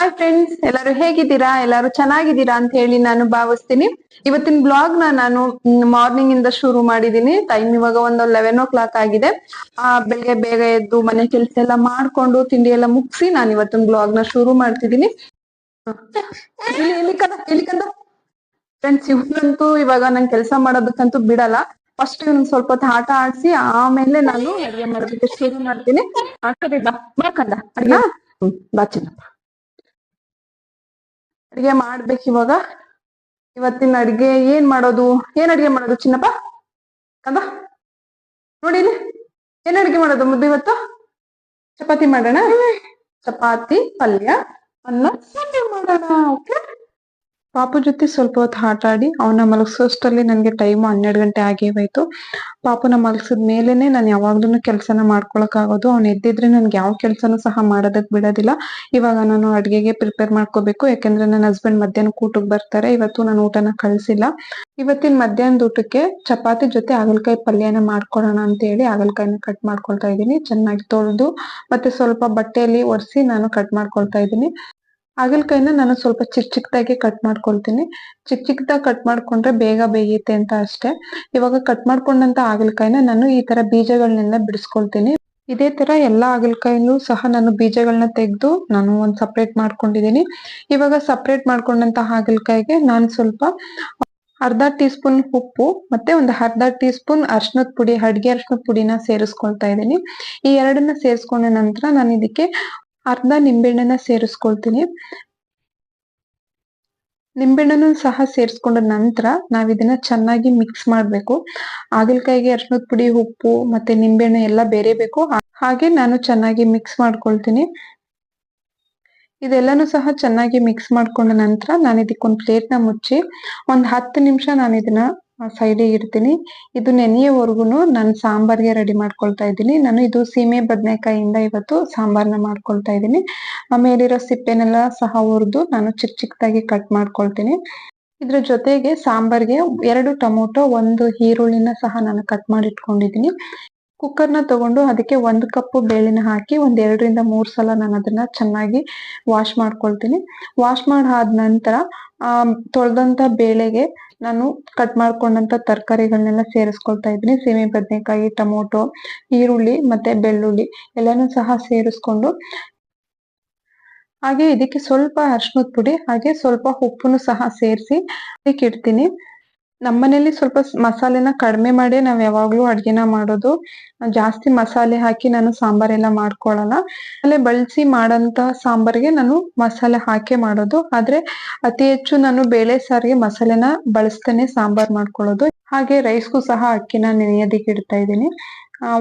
Hi friends, ಎಲ್ಲರೂ ಹೇಗಿದ್ದೀರಾ? ಎಲ್ಲರೂ ಚೆನ್ನಾಗಿದ್ದೀರಾ ಅಂತ ಹೇಳಿ ನಾನು ಭಾವಿಸ್ತೀನಿ. ಇವತ್ತಿನ ಬ್ಲಾಗ್ ನಾನು ಮಾರ್ನಿಂಗ್ ಇಂದ ಶುರು ಮಾಡಿದೀನಿ. ಟೈಮ್ ಇವಾಗ ಒಂದು 11 o'clock ಆಗಿದೆ. ಬೆಳಿಗ್ಗೆ ಬೇಗ ಎದ್ದು ಮನೆ ಕೆಲಸ ಎಲ್ಲ ಮಾಡ್ಕೊಂಡು ತಿಂಡಿ ಎಲ್ಲ ಮುಗಿಸಿ ನಾನು ಇವತ್ತಿನ ಬ್ಲಾಗ್ ನ ಶುರು ಮಾಡ್ತಿದ್ದೀನಿ. ಫ್ರೆಂಡ್ಸ್, ಇವನಂತೂ ಇವಾಗ ನಂಗೆ ಕೆಲಸ ಮಾಡೋದಕ್ಕಂತೂ ಬಿಡಲ್ಲ. ಫಸ್ಟ್ ಇವ್ನ ಸ್ವಲ್ಪ ಹೊತ್ತು ಆಟ ಆಡಿಸಿ ಆಮೇಲೆ ನಾನು ಅಡುಗೆ ಮಾಡೋದಕ್ಕೆ ಶುರು ಮಾಡ್ತೀನಿ. ಸರಿ ಬಾ ಬಾಕಂದ ಅಡ್ಗೆ ಬಾ ಚಿನ್ನಪ್ಪ. ಅಡ್ಗೆ ಮಾಡ್ಬೇಕು ಇವಾಗ. ಇವತ್ತಿನ ಅಡ್ಗೆ ಏನ್ ಅಡ್ಗೆ ಮಾಡೋದು ಚಿನ್ನಪ್ಪ? ಕಂದ ನೋಡಿ ಇಲ್ಲಿ, ಏನ್ ಅಡ್ಗೆ ಮಾಡೋದು ಮುದ್ದು ಇವತ್ತು? ಚಪಾತಿ ಮಾಡೋಣ. ಚಪಾತಿ, ಪಲ್ಯ, ಅನ್ನ, ಸಾಂಬಾರ್ ಮಾಡೋಣ. ಓಕೆ. ಪಾಪು ಜೊತೆ ಸ್ವಲ್ಪ ಹೊತ್ತು ಆಟ ಆಡಿ ಅವನ ಮಲಗಿಸೋಷ್ಟರಲ್ಲಿ ನನ್ಗೆ ಟೈಮ್ 12 ಗಂಟೆ ಆಗೇ ಹೋಯ್ತು. ಪಾಪುನ ಮಲಗಿಸಿದ ಮೇಲೆನೆ ನಾನು ಯಾವಾಗ್ಲೂ ಕೆಲ್ಸನ ಮಾಡ್ಕೊಳಕ್ ಆಗೋದು. ಅವ್ನು ಎದ್ದಿದ್ರೆ ನನ್ಗೆ ಯಾವ ಕೆಲ್ಸನೂ ಸಹ ಮಾಡೋದಕ್ ಬಿಡೋದಿಲ್ಲ. ಇವಾಗ ನಾನು ಅಡ್ಗೆಗೆ ಪ್ರಿಪೇರ್ ಮಾಡ್ಕೋಬೇಕು, ಯಾಕಂದ್ರೆ ನನ್ನ ಹಸ್ಬೆಂಡ್ ಮಧ್ಯಾಹ್ನ ಊಟಕ್ಕೆ ಬರ್ತಾರೆ. ಇವತ್ತು ನಾನು ಊಟನ ಕಳ್ಸಿಲ್ಲ. ಇವತ್ತಿನ ಮಧ್ಯಾಹ್ನದ ಊಟಕ್ಕೆ ಚಪಾತಿ ಜೊತೆ ಹಾಗಲಕಾಯಿ ಪಲ್ಯನ ಮಾಡ್ಕೊಳೋಣ ಅಂತ ಹೇಳಿ ಹಾಗಲಕಾಯಿನ ಕಟ್ ಮಾಡ್ಕೊಳ್ತಾ ಇದ್ದೀನಿ. ಚೆನ್ನಾಗಿ ತೊಳೆದು ಮತ್ತೆ ಸ್ವಲ್ಪ ಬಟ್ಟೆಯಲ್ಲಿ ಒರೆಸಿ ನಾನು ಕಟ್ ಮಾಡ್ಕೊಳ್ತಾ ಇದ್ದೀನಿ. ಹಾಗಲಕಾಯಿನ ನಾನು ಸ್ವಲ್ಪ ಚಿಕ್ಕದಾಗಿ ಕಟ್ ಮಾಡ್ಕೊಳ್ತೀನಿ. ಚಿಕ್ಕದಾಗಿ ಕಟ್ ಮಾಡ್ಕೊಂಡ್ರೆ ಬೇಗ ಬೇಯುತ್ತೆ ಅಂತ ಅಷ್ಟೇ. ಇವಾಗ ಕಟ್ ಮಾಡ್ಕೊಂಡಂತ ಹಾಗಲಕಾಯಿನ ನಾನು ಈ ತರ ಬೀಜಗಳನ್ನೆಲ್ಲ ಬಿಡಿಸ್ಕೊಳ್ತೀನಿ. ಇದೇ ತರ ಎಲ್ಲಾ ಹಾಗಲಕಾಯಿನೂ ಸಹ ನಾನು ಬೀಜಗಳನ್ನ ತೆಗೆದು ನಾನು ಒಂದ್ ಸಪ್ರೇಟ್ ಮಾಡ್ಕೊಂಡಿದೀನಿ. ಇವಾಗ ಸಪ್ರೇಟ್ ಮಾಡ್ಕೊಂಡಂತ ಹಾಗಲಕಾಯಿಗೆ ನಾನು ಸ್ವಲ್ಪ ಅರ್ಧ ಟೀ ಸ್ಪೂನ್ ಉಪ್ಪು ಮತ್ತೆ ಒಂದು ಅರ್ಧ ಟೀ ಸ್ಪೂನ್ ಅರ್ಶಿನದ ಪುಡಿ, ಅಡ್ಗೆ ಅರ್ಶಿನದ ಪುಡಿನ ಸೇರಿಸ್ಕೊಳ್ತಾ ಇದ್ದೀನಿ. ಈ ಎರಡನ್ನ ಸೇರಿಸ್ಕೊಂಡ ನಂತರ ನಾನು ಇದಕ್ಕೆ ಅರ್ಧ ನಿಂಬೆಹಣ್ಣನ್ನ ಸೇರಿಸ್ಕೊಳ್ತೀನಿ. ನಿಂಬೆಹಣ್ಣನ್ನು ಸಹ ಸೇರಿಸ್ಕೊಂಡ ನಂತರ ನಾವ್ ಇದನ್ನ ಚೆನ್ನಾಗಿ ಮಿಕ್ಸ್ ಮಾಡ್ಬೇಕು. ಹಾಗಲಕಾಯಿಗೆ ಅರ್ಶಿನದ ಪುಡಿ, ಉಪ್ಪು ಮತ್ತೆ ನಿಂಬೆಹಣ್ಣು ಎಲ್ಲ ಬೇರೆಬೇಕು. ಹಾಗೆ ನಾನು ಚೆನ್ನಾಗಿ ಮಿಕ್ಸ್ ಮಾಡ್ಕೊಳ್ತೀನಿ. ಇದೆಲ್ಲಾನು ಸಹ ಚೆನ್ನಾಗಿ ಮಿಕ್ಸ್ ಮಾಡ್ಕೊಂಡ ನಂತರ ನಾನು ಇದಕ್ಕೊಂದು ಪ್ಲೇಟ್ ನ ಮುಚ್ಚಿ ಒಂದ್ 10 ನಿಮಿಷ ನಾನು ಇದನ್ನ ಸೈಡಿಗೆ ಇಡ್ತೀನಿ. ಇದು ನೆನೆಯವರೆಗೂ ನಾನು ಸಾಂಬಾರ್ಗೆ ರೆಡಿ ಮಾಡ್ಕೊಳ್ತಾ ಇದ್ದೀನಿ. ನಾನು ಇದು ಸೀಮೆ ಬದನೆಕಾಯಿಯಿಂದ ಇವತ್ತು ಸಾಂಬಾರ್ನ ಮಾಡ್ಕೊಳ್ತಾ ಇದ್ದೀನಿ. ಮೇಲಿರೋ ಸಿಪ್ಪೆನೆಲ್ಲ ಸಹ ಹುರಿದು ನಾನು ಚಿಕ್ಕದಾಗಿ ಕಟ್ ಮಾಡ್ಕೊಳ್ತೀನಿ. ಇದ್ರ ಜೊತೆಗೆ ಸಾಂಬಾರ್ಗೆ 2 ಟೊಮೊಟೊ, 1 ಈರುಳ್ಳಿನ ಸಹ ನಾನು ಕಟ್ ಮಾಡಿ ಇಟ್ಕೊಂಡಿದ್ದೀನಿ. ಕುಕ್ಕರ್ನ ತಗೊಂಡು ಅದಕ್ಕೆ 1 ಕಪ್ ಬೇಳೆನ ಹಾಕಿ 2 ರಿಂದ 3 ಸಲ ನಾನು ಅದನ್ನ ಚೆನ್ನಾಗಿ ವಾಶ್ ಮಾಡ್ಕೊಳ್ತೀನಿ. ವಾಶ್ ಆದ ನಂತರ ತೊಳೆದಂತ ಬೇಳೆಗೆ ನಾನು ಕಟ್ ಮಾಡ್ಕೊಂಡಂತ ತರಕಾರಿಗಳನ್ನೆಲ್ಲ ಸೇರಿಸ್ಕೊಳ್ತಾ ಇದ್ದೀನಿ. ಸೀಮೆ ಬದನೆಕಾಯಿ, ಟೊಮೊಟೊ, ಈರುಳ್ಳಿ ಮತ್ತೆ ಬೆಳ್ಳುಳ್ಳಿ ಎಲ್ಲಾನು ಸಹ ಸೇರಿಸ್ಕೊಂಡು ಹಾಗೆ ಇದಕ್ಕೆ ಸ್ವಲ್ಪ ಅರಿಶಿನದ ಪುಡಿ ಹಾಗೆ ಸ್ವಲ್ಪ ಉಪ್ಪನ್ನು ಸಹ ಸೇರಿಸಿ ಇದಕ್ಕೆ ಇಡ್ತೀನಿ. ನಮ್ಮನೇಲಿ ಸ್ವಲ್ಪ ಮಸಾಲೆನ ಕಡಿಮೆ ಮಾಡಿ ನಾವ್ ಯಾವಾಗ್ಲೂ ಅಡ್ಗೆನ ಮಾಡೋದು. ಜಾಸ್ತಿ ಮಸಾಲೆ ಹಾಕಿ ನಾನು ಸಾಂಬಾರೆಲ್ಲ ಮಾಡ್ಕೊಳಲ್ಲ. ಮಸಾಲೆ ಬಳಸಿ ಮಾಡಂತ ಸಾಂಬಾರ್ಗೆ ನಾನು ಮಸಾಲೆ ಹಾಕಿ ಮಾಡೋದು. ಆದ್ರೆ ಅತಿ ಹೆಚ್ಚು ನಾನು ಬೇಳೆ ಸಾರಿಗೆ ಮಸಾಲೆನ ಬಳಸ್ತಾನೆ ಸಾಂಬಾರ್ ಮಾಡ್ಕೊಳ್ಳೋದು. ಹಾಗೆ ರೈಸ್ಗೂ ಸಹ ಅಕ್ಕಿನ ನೆನೆಯೋದಕ್ಕೆ ಇಡ್ತಾ ಇದ್ದೀನಿ.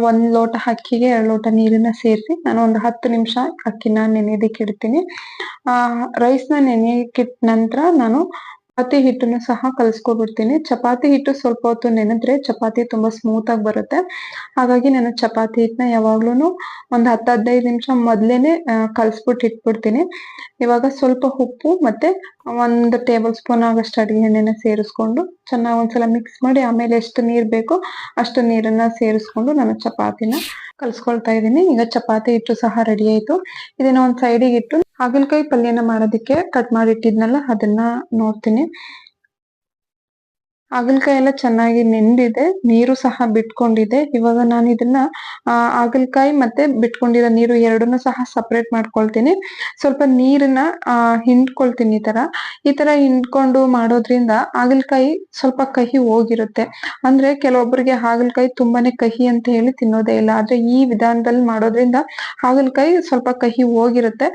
1 ಲೋಟ ಅಕ್ಕಿಗೆ 2 ಲೋಟ ನೀರನ್ನ ಸೇರಿಸಿ ನಾನು ಒಂದು 10 ನಿಮಿಷ ಅಕ್ಕಿನ ನೆನೆಯೋದಕ್ಕೆ ಇಡ್ತೀನಿ. ರೈಸ್ನ ನೆನೆಯಕ್ಕೆ ಇಟ್ಟ ನಂತರ ನಾನು ಚಪಾತಿ ಹಿಟ್ಟನ್ನು ಸಹ ಕಲ್ಸ್ಕೊಬಿಡ್ತೀನಿ. ಚಪಾತಿ ಹಿಟ್ಟು ಸ್ವಲ್ಪ ಹೊತ್ತು ನೆನೆದ್ರೆ ಚಪಾತಿ ತುಂಬಾ ಸ್ಮೂತ್ ಆಗಿ ಬರುತ್ತೆ. ಹಾಗಾಗಿ ನಾನು ಚಪಾತಿ ಹಿಟ್ಟನ್ನ ಯಾವಾಗ್ಲೂ ಒಂದ್ 10-15 ನಿಮಿಷ ಮೊದ್ಲೇನೆ ಕಲ್ಸ್ಬಿಟ್ಟು ಇಟ್ಬಿಡ್ತೀನಿ. ಇವಾಗ ಸ್ವಲ್ಪ ಉಪ್ಪು ಮತ್ತೆ 1 ಟೇಬಲ್ ಸ್ಪೂನ್ ಆಗಷ್ಟು ಅಡಿಗೆ ಎಣ್ಣೆನ ಸೇರಿಸ್ಕೊಂಡು ಚೆನ್ನಾಗಿ ಒಂದ್ಸಲ ಮಿಕ್ಸ್ ಮಾಡಿ ಆಮೇಲೆ ಎಷ್ಟು ನೀರ್ ಬೇಕೋ ಅಷ್ಟು ನೀರನ್ನ ಸೇರಿಸ್ಕೊಂಡು ನಾನು ಚಪಾತಿನ ಕಲ್ಸ್ಕೊಳ್ತಾ ಇದ್ದೀನಿ. ಈಗ ಚಪಾತಿ ಹಿಟ್ಟು ಸಹ ರೆಡಿ ಆಯ್ತು. ಇದನ್ನ ಒಂದ್ ಸೈಡಿಗೆ ಇಟ್ಟು ಹಾಗಲಕಾಯಿ ಪಲ್ಯನ ಮಾಡೋದಕ್ಕೆ ಕಟ್ ಮಾಡಿ ಇಟ್ಟಿದ್ನಲ್ಲ ಅದನ್ನ ನೋಡ್ತೀನಿ. ಹಾಗಲಕಾಯಿ ಎಲ್ಲ ಚೆನ್ನಾಗಿ ನೆಂದಿದೆ, ನೀರು ಸಹ ಬಿಟ್ಕೊಂಡಿದೆ. ಇವಾಗ ನಾನು ಇದನ್ನ ಹಾಗಲಕಾಯಿ ಮತ್ತೆ ಬಿಟ್ಕೊಂಡಿರೋ ನೀರು ಎರಡನ್ನೂ ಸಹ ಸಪರೇಟ್ ಮಾಡ್ಕೊಳ್ತೀನಿ. ಸ್ವಲ್ಪ ನೀರನ್ನ ಹಿಂಡ್ಕೊಳ್ತೀನಿ. ಈ ತರ ಹಿಂಡ್ಕೊಂಡು ಮಾಡೋದ್ರಿಂದ ಹಾಗಲಕಾಯಿ ಸ್ವಲ್ಪ ಕಹಿ ಹೋಗಿರುತ್ತೆ. ಅಂದ್ರೆ ಕೆಲವೊಬ್ಬರಿಗೆ ಹಾಗಲಕಾಯಿ ತುಂಬಾನೇ ಕಹಿ ಅಂತ ಹೇಳಿ ತಿನ್ನೋದೇ ಇಲ್ಲ. ಆದ್ರೆ ಈ ವಿಧಾನದಲ್ಲಿ ಮಾಡೋದ್ರಿಂದ ಹಾಗಲಕಾಯಿ ಸ್ವಲ್ಪ ಕಹಿ ಹೋಗಿರುತ್ತೆ.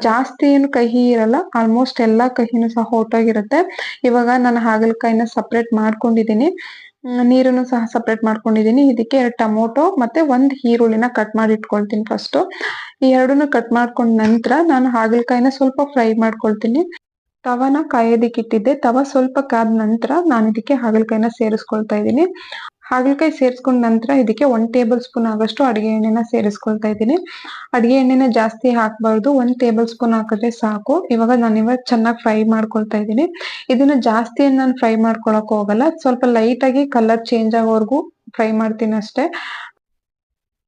ಜಾಸ್ತಿ ಏನು ಕಹಿ ಇರಲ್ಲ, ಆಲ್ಮೋಸ್ಟ್ ಎಲ್ಲಾ ಕಹಿನೂ ಸಹ ಹೊರಟೋಗಿರುತ್ತೆ. ಇವಾಗ ನಾನು ಹಾಗಲಕಾಯಿನ ಸಪರೇಟ್ ಮಾಡ್ಕೊಂಡಿದ್ದೀನಿ. ನೀರನ್ನು ಸಹ ಸಪರೇಟ್ ಮಾಡ್ಕೊಂಡಿದ್ದೀನಿ. ಇದಕ್ಕೆ 2 ಟೊಮೊಟೊ ಮತ್ತೆ 1 ಈರುಳ್ಳಿನ ಕಟ್ ಮಾಡಿ ಇಟ್ಕೊಳ್ತೀನಿ. ಫಸ್ಟ್ ಈ ಎರಡನ್ನ ಕಟ್ ಮಾಡ್ಕೊಂಡ ನಂತರ ನಾನು ಹಾಗಲಕಾಯಿನ ಸ್ವಲ್ಪ ಫ್ರೈ ಮಾಡ್ಕೊಳ್ತೀನಿ. ತವಾನ ಕಾಯೋದಿಕ್ಕೆ ಇಟ್ಟಿದ್ದೆ. ತವ ಸ್ವಲ್ಪ ಕಾದ ನಂತರ ನಾನು ಇದಕ್ಕೆ ಹಾಗಲಕಾಯಿನ ಸೇರಿಸ್ಕೊಳ್ತಾ ಇದ್ದೀನಿ. ಹಾಗಲಕಾಯಿ ಸೇರಿಸ್ಕೊಂಡ ನಂತರ ಇದಕ್ಕೆ 1 ಟೇಬಲ್ ಸ್ಪೂನ್ ಆಗಷ್ಟು ಅಡಿಗೆ ಎಣ್ಣೆನ ಸೇರಿಸ್ಕೊಳ್ತಾ ಇದ್ದೀನಿ. ಅಡಿಗೆ ಎಣ್ಣೆನ ಜಾಸ್ತಿ ಹಾಕಬಾರ್ದು, 1 ಟೇಬಲ್ ಸ್ಪೂನ್ ಹಾಕಿದ್ರೆ ಸಾಕು. ಇವಾಗ ಚೆನ್ನಾಗಿ ಫ್ರೈ ಮಾಡ್ಕೊಳ್ತಾ ಇದ್ದೀನಿ. ಇದನ್ನ ಜಾಸ್ತಿ ನಾನು ಫ್ರೈ ಮಾಡ್ಕೊಳಕ್ ಹೋಗಲ್ಲ, ಸ್ವಲ್ಪ ಲೈಟ್ ಆಗಿ ಕಲರ್ ಚೇಂಜ್ ಆಗೋವರೆಗೂ ಫ್ರೈ ಮಾಡ್ತೀನಿ ಅಷ್ಟೇ.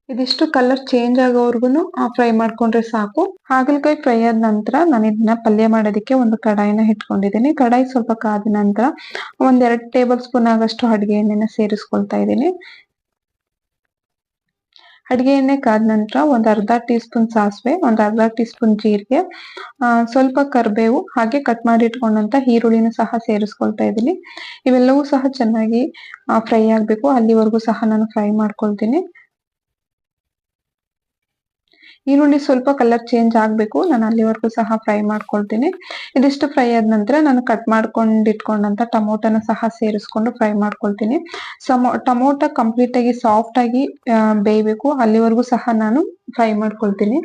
ಇದಿಷ್ಟು ಕಲರ್ ಚೇಂಜ್ ಆಗೋವರ್ಗುನು ಫ್ರೈ ಮಾಡ್ಕೊಂಡ್ರೆ ಸಾಕು. ಹಾಗಲಕಾಯಿ ಫ್ರೈ ಆದ ನಂತರ ನಾನು ಇದನ್ನ ಪಲ್ಯ ಮಾಡೋದಕ್ಕೆ ಒಂದು ಕಡಾಯಿನ ಇಟ್ಕೊಂಡಿದ್ದೀನಿ. ಕಡಾಯಿ ಸ್ವಲ್ಪ ಕಾದ ನಂತರ 2 ಟೇಬಲ್ ಸ್ಪೂನ್ ಆಗಷ್ಟು ಅಡಿಗೆ ಎಣ್ಣೆನ ಸೇರಿಸ್ಕೊಳ್ತಾ ಇದ್ದೀನಿ. ಅಡಿಗೆ ಎಣ್ಣೆ ಕಾದ ನಂತರ ಒಂದು ಅರ್ಧ ಟೀ ಸ್ಪೂನ್ ಸಾಸಿವೆ, ಒಂದು ಅರ್ಧ ಟೀ ಸ್ಪೂನ್ ಜೀರಿಗೆ, ಸ್ವಲ್ಪ ಕರಿಬೇವು, ಹಾಗೆ ಕಟ್ ಮಾಡಿ ಇಟ್ಕೊಂಡಂತ ಈರುಳ್ಳಿನ ಸಹ ಸೇರಿಸ್ಕೊಳ್ತಾ ಇದ್ದೀನಿ. ಇವೆಲ್ಲವೂ ಸಹ ಚೆನ್ನಾಗಿ ಫ್ರೈ ಆಗ್ಬೇಕು. ಅಲ್ಲಿವರೆಗೂ ಸಹ ನಾನು ಫ್ರೈ ಮಾಡ್ಕೊಳ್ತೀನಿ. ಈರುಳ್ಳಿ ಸ್ವಲ್ಪ ಕಲರ್ ಚೇಂಜ್ ಆಗ್ಬೇಕು. ನಾನು ಅಲ್ಲಿವರೆಗೂ ಸಹ ಫ್ರೈ ಮಾಡ್ಕೊಳ್ತೀನಿ. ಇದಿಷ್ಟು ಫ್ರೈ ಆದ ನಂತರ ನಾನು ಕಟ್ ಮಾಡ್ಕೊಂಡು ಇಟ್ಕೊಂಡಂತ ಟೊಮೊಟೊನ ಸಹ ಸೇರಿಸ್ಕೊಂಡು ಫ್ರೈ ಮಾಡ್ಕೊಳ್ತೀನಿ. ಟೊಮೊಟೊ ಕಂಪ್ಲೀಟ್ ಆಗಿ ಸಾಫ್ಟ್ ಆಗಿ ಬೇಯಬೇಕು. ಅಲ್ಲಿವರೆಗೂ ಸಹ ನಾನು ಫ್ರೈ ಮಾಡ್ಕೊಳ್ತೀನಿ.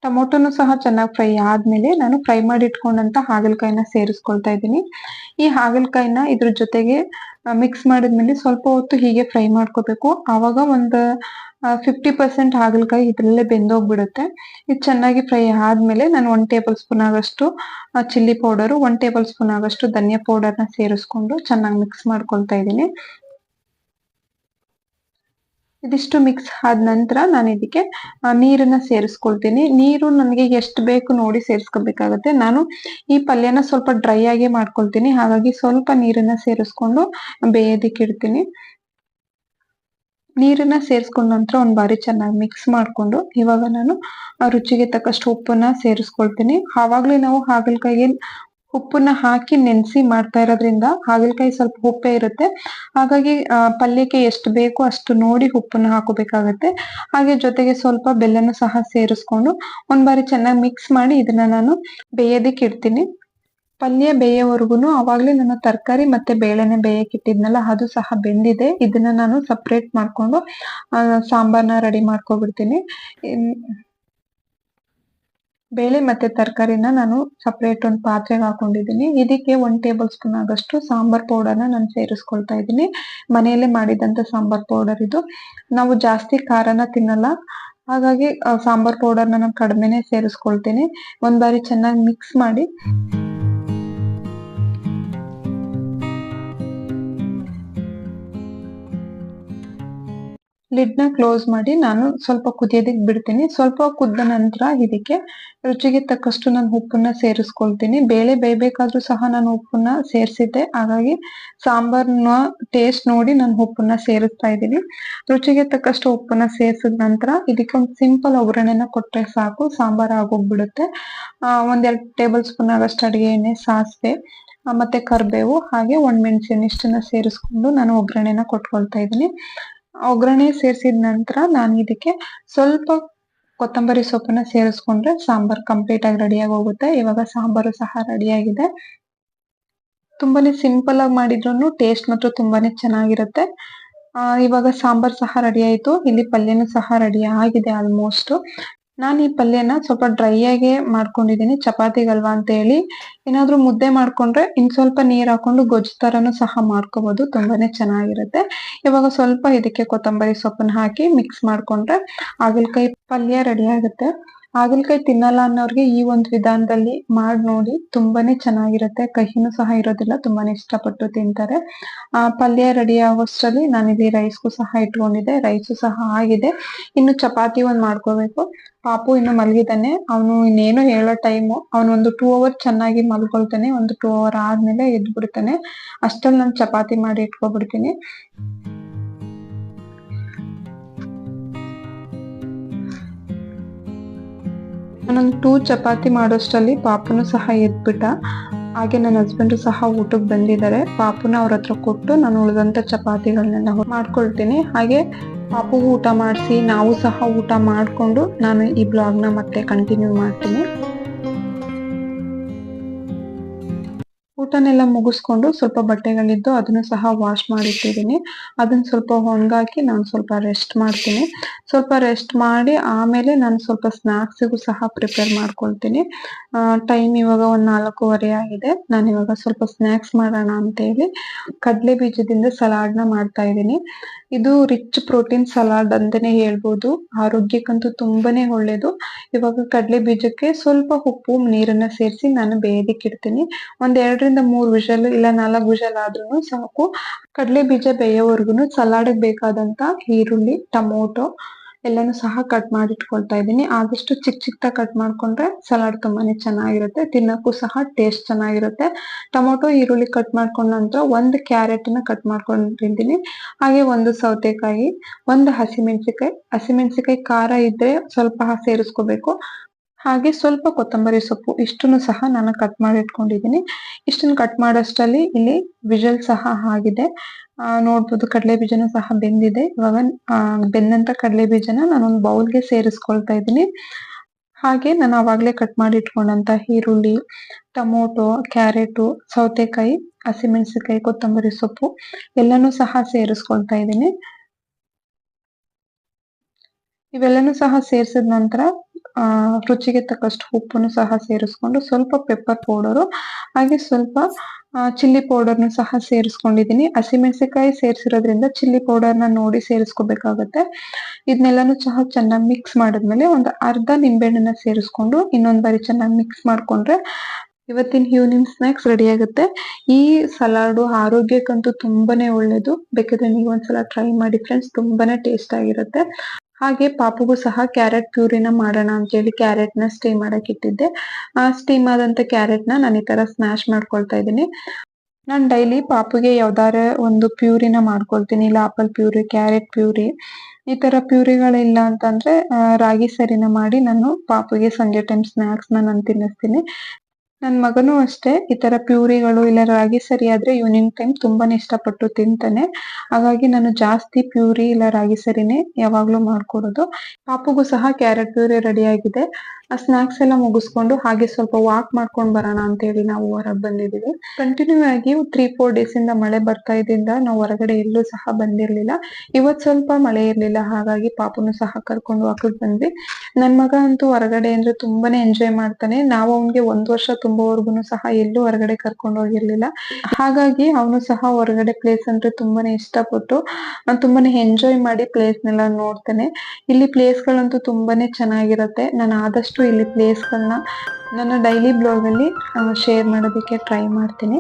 ಟೊಮೊಟೊನು ಸಹ ಚೆನ್ನಾಗಿ ಫ್ರೈ ಆದ್ಮೇಲೆ ನಾನು ಫ್ರೈ ಮಾಡಿ ಇಟ್ಕೊಂಡಂತ ಹಾಗಲಕಾಯಿನ ಸೇರಿಸ್ಕೊಳ್ತಾ ಇದ್ದೀನಿ. ಈ ಹಾಗಲಕಾಯಿನ ಇದ್ರ ಜೊತೆಗೆ ಮಿಕ್ಸ್ ಮಾಡಿದ್ಮೇಲೆ ಸ್ವಲ್ಪ ಹೊತ್ತು ಹೀಗೆ ಫ್ರೈ ಮಾಡ್ಕೋಬೇಕು. ಆವಾಗ ಒಂದು 50% ಹಾಗಲಕಾಯಿ ಇದ್ರಲ್ಲೇ ಬೆಂದೋಗ್ಬಿಡುತ್ತೆ. ಇದು ಚೆನ್ನಾಗಿ ಫ್ರೈ ಆದ್ಮೇಲೆ ನಾನು 1 ಟೇಬಲ್ ಸ್ಪೂನ್ ಆಗಷ್ಟು ಚಿಲ್ಲಿ ಪೌಡರು, 1 ಟೇಬಲ್ ಸ್ಪೂನ್ ಆಗಷ್ಟು ಧನಿಯಾ ಪೌಡರ್ನ ಸೇರಿಸ್ಕೊಂಡು ಚೆನ್ನಾಗಿ ಮಿಕ್ಸ್ ಮಾಡ್ಕೊಳ್ತಾ ಇದ್ದೀನಿ. ಇದಿಷ್ಟು ಮಿಕ್ಸ್ ಆದ ನಂತರ ನಾನು ಇದಕ್ಕೆ ನೀರನ್ನ ಸೇರಿಸ್ಕೊಳ್ತೀನಿ. ನೀರು ನನಗೆ ಎಷ್ಟು ಬೇಕು ನೋಡಿ ಸೇರಿಸ್ಕೋಬೇಕಾಗತ್ತೆ. ನಾನು ಈ ಪಲ್ಯನ ಸ್ವಲ್ಪ ಡ್ರೈ ಆಗೇ ಮಾಡ್ಕೊಳ್ತೀನಿ. ಹಾಗಾಗಿ ಸ್ವಲ್ಪ ನೀರನ್ನ ಸೇರಿಸ್ಕೊಂಡು ಬೇಯೋದಕ್ಕೆ ಇಡ್ತೀನಿ. ನೀರನ್ನ ಸೇರಿಸ್ಕೊಂಡ ನಂತರ ಒಂದ್ ಬಾರಿ ಚೆನ್ನಾಗಿ ಮಿಕ್ಸ್ ಮಾಡ್ಕೊಂಡು ಇವಾಗ ನಾನು ರುಚಿಗೆ ತಕ್ಕಷ್ಟು ಉಪ್ಪನ್ನ ಸೇರಿಸ್ಕೊಳ್ತೀನಿ. ಆವಾಗ್ಲೇ ನಾವು ಹಾಗಲಕಾಯಿಗೆ ಉಪ್ಪನ್ನ ಹಾಕಿ ನೆನೆಸಿ ಮಾಡ್ತಾ ಇರೋದ್ರಿಂದ ಹಾಗಲಕಾಯಿ ಸ್ವಲ್ಪ ಉಪ್ಪೇ ಇರುತ್ತೆ. ಹಾಗಾಗಿ ಪಲ್ಯಕ್ಕೆ ಎಷ್ಟು ಬೇಕೋ ಅಷ್ಟು ನೋಡಿ ಉಪ್ಪನ್ನ ಹಾಕೋಬೇಕಾಗತ್ತೆ. ಹಾಗೆ ಜೊತೆಗೆ ಸ್ವಲ್ಪ ಬೆಲ್ಲನು ಸಹ ಸೇರಿಸ್ಕೊಂಡು ಒಂದ್ ಬಾರಿ ಚೆನ್ನಾಗಿ ಮಿಕ್ಸ್ ಮಾಡಿ ಇದನ್ನ ನಾನು ಬೇಯೋದಕ್ಕೆ ಇಡ್ತೀನಿ. ಪಲ್ಯ ಬೇಯೋವರ್ಗುನು ಅವಾಗ್ಲೇ ನಾನು ತರಕಾರಿ ಮತ್ತೆ ಬೇಳೆನೆ ಬೇಯಕ್ಕೆ ಇಟ್ಟಿದ್ನಲ್ಲ ಅದು ಸಹ ಬೆಂದಿದೆ. ಇದನ್ನ ನಾನು ಸಪ್ರೇಟ್ ಮಾಡ್ಕೊಂಡು ಸಾಂಬಾರ್ನ ರೆಡಿ ಮಾಡ್ಕೊಬಿಡ್ತೀನಿ. ಬೇಳೆ ಮತ್ತೆ ತರಕಾರಿನ ನಾನು ಸಪ್ರೇಟ್ ಒಂದು ಪಾತ್ರೆಗೆ ಹಾಕೊಂಡಿದ್ದೀನಿ. ಇದಕ್ಕೆ 1 ಟೇಬಲ್ ಸ್ಪೂನ್ ಆಗಷ್ಟು ಸಾಂಬಾರ್ ಪೌಡರ್ನ ನಾನು ಸೇರಿಸ್ಕೊಳ್ತಾ ಇದ್ದೀನಿ. ಮನೆಯಲ್ಲೇ ಮಾಡಿದಂತ ಸಾಂಬಾರ್ ಪೌಡರ್ ಇದು. ನಾವು ಜಾಸ್ತಿ ಖಾರನ ತಿನ್ನಲ್ಲ. ಹಾಗಾಗಿ ಸಾಂಬಾರ್ ಪೌಡರ್ನ ನಾನು ಕಡಿಮೆನೆ ಸೇರಿಸ್ಕೊಳ್ತೀನಿ. ಒಂದ್ ಬಾರಿ ಚೆನ್ನಾಗಿ ಮಿಕ್ಸ್ ಮಾಡಿ ಲಿಡ್ನ ಕ್ಲೋಸ್ ಮಾಡಿ ನಾನು ಸ್ವಲ್ಪ ಕುದಿಯೋದಕ್ಕೆ ಬಿಡ್ತೀನಿ. ಸ್ವಲ್ಪ ಕುದ್ದ ನಂತರ ಇದಕ್ಕೆ ರುಚಿಗೆ ತಕ್ಕಷ್ಟು ನಾನು ಉಪ್ಪನ್ನ ಸೇರಿಸ್ಕೊಳ್ತೀನಿ. ಬೇಳೆ ಬೇಯಬೇಕಾದ್ರೂ ಸಹ ನಾನು ಉಪ್ಪನ್ನ ಸೇರಿಸಿದ್ದೆ. ಹಾಗಾಗಿ ಸಾಂಬಾರ್ನ ಟೇಸ್ಟ್ ನೋಡಿ ನಾನು ಉಪ್ಪನ್ನ ಸೇರಿಸ್ತಾ ಇದ್ದೀನಿ. ರುಚಿಗೆ ತಕ್ಕಷ್ಟು ಉಪ್ಪನ್ನ ಸೇರಿಸಿದ ನಂತರ ಇದಕ್ಕೆ ಒಂದು ಸಿಂಪಲ್ ಒಗ್ಗರಣೆನ ಕೊಟ್ರೆ ಸಾಕು, ಸಾಂಬಾರ್ ಆಗೋಗ್ಬಿಡುತ್ತೆ. 1-2 ಟೇಬಲ್ ಸ್ಪೂನ್ ಆಗಷ್ಟು ಅಡಿಗೆ ಎಣ್ಣೆ, ಸಾಸಿವೆ ಮತ್ತೆ ಕರಿಬೇವು, ಹಾಗೆ ಒಣಮೆಣಸಿನ ಇಷ್ಟನ್ನ ಸೇರಿಸ್ಕೊಂಡು ನಾನು ಒಗ್ಗರಣೆನ ಕೊಟ್ಕೊಳ್ತಾ ಇದ್ದೀನಿ. ಒಗ್ಗರಣೆ ಸೇರಿಸಿದ ನಂತರ ನಾನು ಇದಕ್ಕೆ ಸ್ವಲ್ಪ ಕೊತ್ತಂಬರಿ ಸೊಪ್ಪನ್ನ ಸೇರಿಸ್ಕೊಂಡ್ರೆ ಸಾಂಬಾರ್ ಕಂಪ್ಲೀಟ್ ಆಗಿ ರೆಡಿಯಾಗಿ ಹೋಗುತ್ತೆ. ಇವಾಗ ಸಾಂಬಾರು ಸಹ ರೆಡಿಯಾಗಿದೆ. ತುಂಬಾನೇ ಸಿಂಪಲ್ ಆಗಿ ಮಾಡಿದ್ರು ಟೇಸ್ಟ್ ಮಾತ್ರ ತುಂಬಾನೇ ಚೆನ್ನಾಗಿರುತ್ತೆ. ಇವಾಗ ಸಾಂಬಾರ್ ಸಹ ರೆಡಿ ಆಯ್ತು. ಇಲ್ಲಿ ಪಲ್ಯನೂ ಸಹ ರೆಡಿ ಆಗಿದೆ ಆಲ್ಮೋಸ್ಟ್. ನಾನು ಈ ಪಲ್ಯನ ಸ್ವಲ್ಪ ಡ್ರೈ ಆಗೇ ಮಾಡ್ಕೊಂಡಿದ್ದೀನಿ ಚಪಾತಿಗಲ್ವಾ ಅಂತ ಹೇಳಿ. ಏನಾದ್ರೂ ಮುದ್ದೆ ಮಾಡ್ಕೊಂಡ್ರೆ ಇನ್ ಸ್ವಲ್ಪ ನೀರ್ ಹಾಕೊಂಡು ಗೊಜ್ಜು ತರನು ಸಹ ಮಾಡ್ಕೋಬಹುದು. ತುಂಬಾನೇ ಚೆನ್ನಾಗಿರುತ್ತೆ. ಇವಾಗ ಸ್ವಲ್ಪ ಇದಕ್ಕೆ ಕೊತ್ತಂಬರಿ ಸೊಪ್ಪನ್ನ ಹಾಕಿ ಮಿಕ್ಸ್ ಮಾಡ್ಕೊಂಡ್ರೆ ಹಾಗಲಕಾಯಿ ಪಲ್ಯ ರೆಡಿ ಆಗುತ್ತೆ. ಹಾಗಲಕಾಯಿ ತಿನ್ನಲ್ಲ ಅನ್ನೋರ್ಗೆ ಈ ಒಂದು ವಿಧಾನದಲ್ಲಿ ಮಾಡಿ ನೋಡಿ. ತುಂಬಾನೇ ಚೆನ್ನಾಗಿರುತ್ತೆ. ಕಹಿನೂ ಸಹ ಇರೋದಿಲ್ಲ. ತುಂಬಾನೇ ಇಷ್ಟಪಟ್ಟು ತಿಂತಾರೆ. ಪಲ್ಯ ರೆಡಿ ಆಗೋಷ್ಟರಲ್ಲಿ ನಾನಿಲ್ಲಿ ರೈಸ್ಗೂ ಸಹ ಇಟ್ಕೊಂಡಿದ್ದೆ. ರೈಸು ಸಹ ಆಗಿದೆ. ಇನ್ನು ಚಪಾತಿ ಒಂದ್ ಮಾಡ್ಕೋಬೇಕು. ಪಾಪು ಇನ್ನು ಮಲಗಿದ್ದಾನೆ. ಅವನು ಇನ್ನೇನು ಹೇಳೋ ಟೈಮು. ಅವನು ಒಂದು 2 ಅವರ್ ಚೆನ್ನಾಗಿ ಮಲ್ಕೊಳ್ತಾನೆ. ಒಂದು 2 ಅವರ್ ಆದ್ಮೇಲೆ ಎದ್ದು ಬಿಡ್ತಾನೆ. ಅಷ್ಟ್ರಲ್ಲಿ ನಾನು ಚಪಾತಿ ಮಾಡಿ ಇಟ್ಕೊಬಿಡ್ತೀನಿ. ನಾನೊಂದು 2 ಚಪಾತಿ ಮಾಡೋಷ್ಟರಲ್ಲಿ ಪಾಪುನು ಸಹ ಎದ್ಬಿಟ್ಟ. ಹಾಗೆ ನನ್ನ ಹಸ್ಬೆಂಡು ಸಹ ಊಟಕ್ಕೆ ಬಂದಿದ್ದಾರೆ. ಪಾಪುನ ಅವ್ರ ಹತ್ರ ಕೊಟ್ಟು ನಾನು ಉಳಿದಂತ ಚಪಾತಿಗಳನ್ನೆಲ್ಲ ಮಾಡ್ಕೊಳ್ತೀನಿ. ಹಾಗೆ ಪಾಪುಗೂ ಊಟ ಮಾಡಿಸಿ ನಾವು ಸಹ ಊಟ ಮಾಡ್ಕೊಂಡು ನಾನು ಈ ಬ್ಲಾಗ್ನ ಮತ್ತೆ ಕಂಟಿನ್ಯೂ ಮಾಡ್ತೀನಿ. ಊಟನೆಲ್ಲ ಮುಗಿಸ್ಕೊಂಡು ಸ್ವಲ್ಪ ಬಟ್ಟೆಗಳಿದ್ದು ಅದನ್ನು ಸಹ ವಾಶ್ ಮಾಡಿಟ್ಟಿದ್ದೀನಿ. ಅದನ್ನ ಸ್ವಲ್ಪ ಒಣಗಾಕಿ ನಾನು ಸ್ವಲ್ಪ ರೆಸ್ಟ್ ಮಾಡ್ತೀನಿ. ಸ್ವಲ್ಪ ರೆಸ್ಟ್ ಮಾಡಿ ಆಮೇಲೆ ನಾನು ಸ್ವಲ್ಪ ಸ್ನಾಕ್ಸಿಗೂ ಸಹ ಪ್ರಿಪೇರ್ ಮಾಡ್ಕೊಳ್ತೀನಿ. ಟೈಮ್ ಇವಾಗ ಒಂದು 4:15 ಆಗಿದೆ. ನಾನು ಇವಾಗ ಸ್ವಲ್ಪ ಸ್ನಾಕ್ಸ್ ಮಾಡೋಣ ಅಂತ ಹೇಳಿ ಕಡಲೆ ಬೀಜದಿಂದ ಸಲಾಡ್ನ ಮಾಡ್ತಾ ಇದ್ದೀನಿ. ಇದು ರಿಚ್ ಪ್ರೋಟೀನ್ ಸಲಾಡ್ ಅಂತಾನೆ ಹೇಳ್ಬೋದು. ಆರೋಗ್ಯಕ್ಕಂತೂ ತುಂಬಾನೇ ಒಳ್ಳೇದು. ಇವಾಗ ಕಡಲೆ ಬೀಜಕ್ಕೆ ಸ್ವಲ್ಪ ಉಪ್ಪು ನೀರನ್ನ ಸೇರಿಸಿ ನಾನು ಬೇಯೋದಕ್ಕೆ ಇಡ್ತೀನಿ. ಒಂದ್ 2ರಿಂದ 3 ವಿಷಲ್ ಇಲ್ಲ 4 ವಿಷಲ್ ಆದ್ರೂ ಸಾಕು. ಕಡಲೆ ಬೀಜ ಬೇಯೋವರೆಗೂ ಸಲಾಡ್ಗೆ ಬೇಕಾದಂತ ಈರುಳ್ಳಿ, ಟೊಮೊಟೊ ಎಲ್ಲಾನು ಸಹ ಕಟ್ ಮಾಡಿ ಇಟ್ಕೊಳ್ತಾ ಇದ್ದೀನಿ. ಆದಷ್ಟು ಚಿಕ್ಕದಾಗಿ ಕಟ್ ಮಾಡ್ಕೊಂಡ್ರೆ ಸಲಾಡ್ ತುಂಬಾನೇ ಚೆನ್ನಾಗಿರುತ್ತೆ, ತಿನ್ನಕ್ಕೂ ಸಹ ಟೇಸ್ಟ್ ಚೆನ್ನಾಗಿರುತ್ತೆ. ಟೊಮೊಟೊ, ಈರುಳ್ಳಿ ಕಟ್ ಮಾಡ್ಕೊಂಡ ನಂತರ 1 ಕ್ಯಾರೆಟ್ ನ ಕಟ್ ಮಾಡ್ಕೊಂಡಿದ್ದೀನಿ. ಹಾಗೆ 1 ಸೌತೆಕಾಯಿ, 1 ಹಸಿಮೆಣಸಿಕಾಯಿ ಖಾರ ಇದ್ರೆ ಸ್ವಲ್ಪ ಸೇರಿಸ್ಕೋಬೇಕು. ಹಾಗೆ ಸ್ವಲ್ಪ ಕೊತ್ತಂಬರಿ ಸೊಪ್ಪು, ಇಷ್ಟನ್ನು ಸಹ ನಾನು ಕಟ್ ಮಾಡಿ ಇಟ್ಕೊಂಡಿದ್ದೀನಿ. ಇಷ್ಟನ್ನು ಕಟ್ ಮಾಡೋಷ್ಟರಲ್ಲಿ ಇಲ್ಲಿ ವಿಷಲ್ ಸಹ ಆಗಿದೆ. ನೋಡ್ಬೋದು ಕಡಲೆ ಬೀಜನೂ ಸಹ ಬೆಂದಿದೆ. ಇವಾಗ ಬೆಂದಂತ ಕಡಲೆ ಬೀಜನ ನಾನೊಂದು ಬೌಲ್ಗೆ ಸೇರಿಸ್ಕೊಳ್ತಾ ಇದ್ದೀನಿ. ಹಾಗೆ ನಾನು ಅವಾಗ್ಲೇ ಕಟ್ ಮಾಡಿ ಇಟ್ಕೊಂಡಂತ ಈರುಳ್ಳಿ, ಟೊಮೊಟೊ, ಕ್ಯಾರೆಟು, ಸೌತೆಕಾಯಿ, ಹಸಿಮೆಣಸಿನಕಾಯಿ, ಕೊತ್ತಂಬರಿ ಸೊಪ್ಪು ಎಲ್ಲಾನು ಸಹ ಸೇರಿಸ್ಕೊಳ್ತಾ ಇದ್ದೀನಿ. ಇವೆಲ್ಲನೂ ಸಹ ಸೇರಿಸಿದ ನಂತರ ರುಚಿಗೆ ತಕ್ಕಷ್ಟು ಉಪ್ಪನ್ನು ಸಹ ಸೇರಿಸ್ಕೊಂಡು ಸ್ವಲ್ಪ ಪೆಪ್ಪರ್ ಪೌಡರು ಹಾಗೆ ಸ್ವಲ್ಪ ಚಿಲ್ಲಿ ಪೌಡರ್ನು ಸಹ ಸೇರಿಸ್ಕೊಂಡಿದ್ದೀನಿ. ಹಸಿಮೆಣಸಿನಕಾಯಿ ಸೇರಿಸಿರೋದ್ರಿಂದ ಚಿಲ್ಲಿ ಪೌಡರ್ನ ನೋಡಿ ಸೇರಿಸ್ಕೋಬೇಕಾಗತ್ತೆ. ಇದನ್ನೆಲ್ಲಾನು ಸಹ ಚೆನ್ನಾಗಿ ಮಿಕ್ಸ್ ಮಾಡಿದ್ಮೇಲೆ ಒಂದು ಅರ್ಧ ನಿಂಬೆಹಣ್ಣನ್ನ ಸೇರಿಸ್ಕೊಂಡು ಇನ್ನೊಂದ್ ಬಾರಿ ಚೆನ್ನಾಗಿ ಮಿಕ್ಸ್ ಮಾಡ್ಕೊಂಡ್ರೆ ಇವತ್ತಿನ ಈವ್ನಿಂಗ್ ಸ್ನಾಕ್ಸ್ ರೆಡಿ ಆಗುತ್ತೆ. ಈ ಸಲಾಡು ಆರೋಗ್ಯಕ್ಕಂತೂ ತುಂಬಾನೇ ಒಳ್ಳೇದು. ಬೇಕಾದ್ರೆ ನೀವು ಒಂದ್ಸಲ ಟ್ರೈ ಮಾಡಿ ಫ್ರೆಂಡ್ಸ್, ತುಂಬಾನೇ ಟೇಸ್ಟ್ ಆಗಿರುತ್ತೆ. ಹಾಗೆ ಪಾಪುಗೂ ಸಹ ಕ್ಯಾರೆಟ್ ಪ್ಯೂರಿನ ಮಾಡೋಣ ಅಂತ ಹೇಳಿ ಕ್ಯಾರೆಟ್ನ ಸ್ಟೀಮ್ ಮಾಡಕ್ ಇಟ್ಟಿದ್ದೆ. ಆ ಸ್ಟೀಮ್ ಆದಂತ ಕ್ಯಾರೆಟ್ನ ನಾನು ಈ ತರ ಸ್ಮ್ಯಾಶ್ ಮಾಡ್ಕೊಳ್ತಾ ಇದ್ದೀನಿ. ನಾನು ಡೈಲಿ ಪಾಪುಗೆ ಯಾವ್ದಾರ ಒಂದು ಪ್ಯೂರಿನ ಮಾಡ್ಕೊಳ್ತೀನಿ. ಇಲ್ಲ ಆಪಲ್ ಪ್ಯೂರಿ, ಕ್ಯಾರೆಟ್ ಪ್ಯೂರಿ, ಈ ತರ ಪ್ಯೂರಿಗಳಿಲ್ಲ ಅಂತಂದ್ರೆ ರಾಗಿ ಸರಿನ ಮಾಡಿ ನಾನು ಪಾಪುಗೆ ಸಂಜೆ ಟೈಮ್ ಸ್ನಾಕ್ಸ್ ನಾನು ತಿನ್ನಿಸ್ತೀನಿ. ನನ್ ಮಗನೂ ಅಷ್ಟೇ ಈ ತರ ಪ್ಯೂರಿಗಳು ಇಲ್ಲ ರಾಗಿ ಸರಿ ಆದ್ರೆ ಈವ್ನಿಂಗ್ ಟೈಮ್ ತುಂಬಾನೇ ಇಷ್ಟಪಟ್ಟು ತಿಂತಾನೆ. ಹಾಗಾಗಿ ನಾನು ಜಾಸ್ತಿ ಪ್ಯೂರಿ ಇಲ್ಲ ರಾಗಿ ಸರಿನೇ ಯಾವಾಗ್ಲೂ ಮಾಡ್ಕೊಡೋದು. ಪಾಪುಗೂ ಸಹ ಕ್ಯಾರೆಟ್ ಪ್ಯೂರಿ ರೆಡಿ ಆಗಿದೆ. ಆ ಸ್ನಾಕ್ಸ್ ಎಲ್ಲ ಮುಗಿಸ್ಕೊಂಡು ಹಾಗೆ ಸ್ವಲ್ಪ ವಾಕ್ ಮಾಡ್ಕೊಂಡ್ ಬರೋಣ ಅಂತ ಹೇಳಿ ನಾವು ಹೊರಗ್ ಬಂದಿದೀವಿ. ಕಂಟಿನ್ಯೂ ಆಗಿ 3-4 ಡೇಸ್ ಇಂದ ಮಳೆ ಬರ್ತಾ ಇದ್ರಿಂದ ನಾವು ಹೊರಗಡೆ ಎಲ್ಲೂ ಸಹ ಬಂದಿರ್ಲಿಲ್ಲ. ಇವತ್ ಸ್ವಲ್ಪ ಮಳೆ ಇರ್ಲಿಲ್ಲ, ಹಾಗಾಗಿ ಪಾಪುನು ಸಹ ಕರ್ಕೊಂಡು ವಾಕಕ್ ಬಂದ್ವಿ. ನನ್ ಮಗ ಅಂತೂ ಹೊರಗಡೆ ಅಂದ್ರೆ ತುಂಬಾನೇ ಎಂಜಾಯ್ ಮಾಡ್ತಾನೆ. ನಾವು ಅವ್ನಿಗೆ 1 ವರ್ಷ ತುಂಬುವವರೆಗೂ ಸಹ ಎಲ್ಲೂ ಹೊರಗಡೆ ಕರ್ಕೊಂಡು ಹೋಗಿರ್ಲಿಲ್ಲ. ಹಾಗಾಗಿ ಅವನು ಸಹ ಹೊರಗಡೆ ಪ್ಲೇಸ್ ಅಂದ್ರೆ ತುಂಬಾನೇ ಇಷ್ಟಪಟ್ಟು ತುಂಬಾನೇ ಎಂಜಾಯ್ ಮಾಡಿ ಪ್ಲೇಸ್ ನೆಲ್ಲ ನೋಡ್ತಾನೆ. ಇಲ್ಲಿ ಪ್ಲೇಸ್ ಗಳಂತೂ ತುಂಬಾನೇ ಚೆನ್ನಾಗಿರುತ್ತೆ. ನಾನು ಆದಷ್ಟು ಇಲ್ಲಿ ಪ್ಲೇಸ್ ಗಳನ್ನ ನನ್ನ ಡೈಲಿ ಬ್ಲಾಗ್ ಅಲ್ಲಿ ಶೇರ್ ಮಾಡೋದಕ್ಕೆ ಟ್ರೈ ಮಾಡ್ತೀನಿ.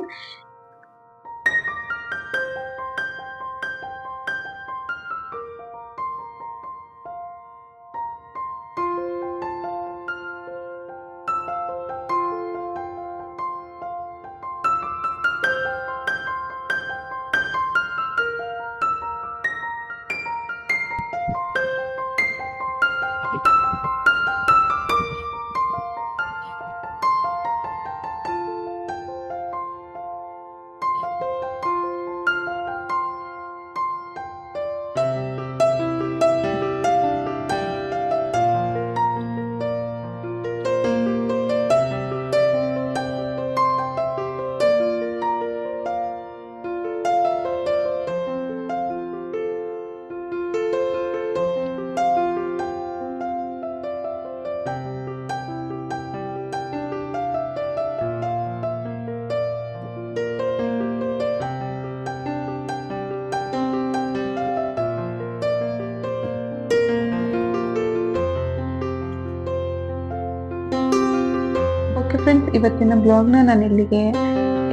ಓಕೆ ಫ್ರೆಂಡ್ಸ್, ಇವತ್ತಿನ ಬ್ಲಾಗ್ನ ನಾನು ಇಲ್ಲಿಗೆ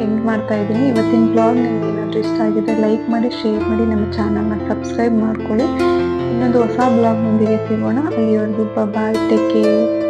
ಎಂಡ್ ಮಾಡ್ತಾ ಇದ್ದೀನಿ. ಇವತ್ತಿನ ಬ್ಲಾಗ್ ನಿಮ್ಗೆ ಏನಾದರೂ ಇಷ್ಟ ಆಗಿದೆ ಲೈಕ್ ಮಾಡಿ, ಶೇರ್ ಮಾಡಿ, ನಮ್ಮ ಚಾನಲ್ನ ಸಬ್ಸ್ಕ್ರೈಬ್ ಮಾಡ್ಕೊಳ್ಳಿ. ಇನ್ನೊಂದು ಹೊಸ ಬ್ಲಾಗ್ ನೊಂದಿಗೆ ಸಿಗೋಣ. ಅಲ್ಲಿವರೆಗೂ ಬಾಯ್, ಟೇಕ್ ಕೇರ್.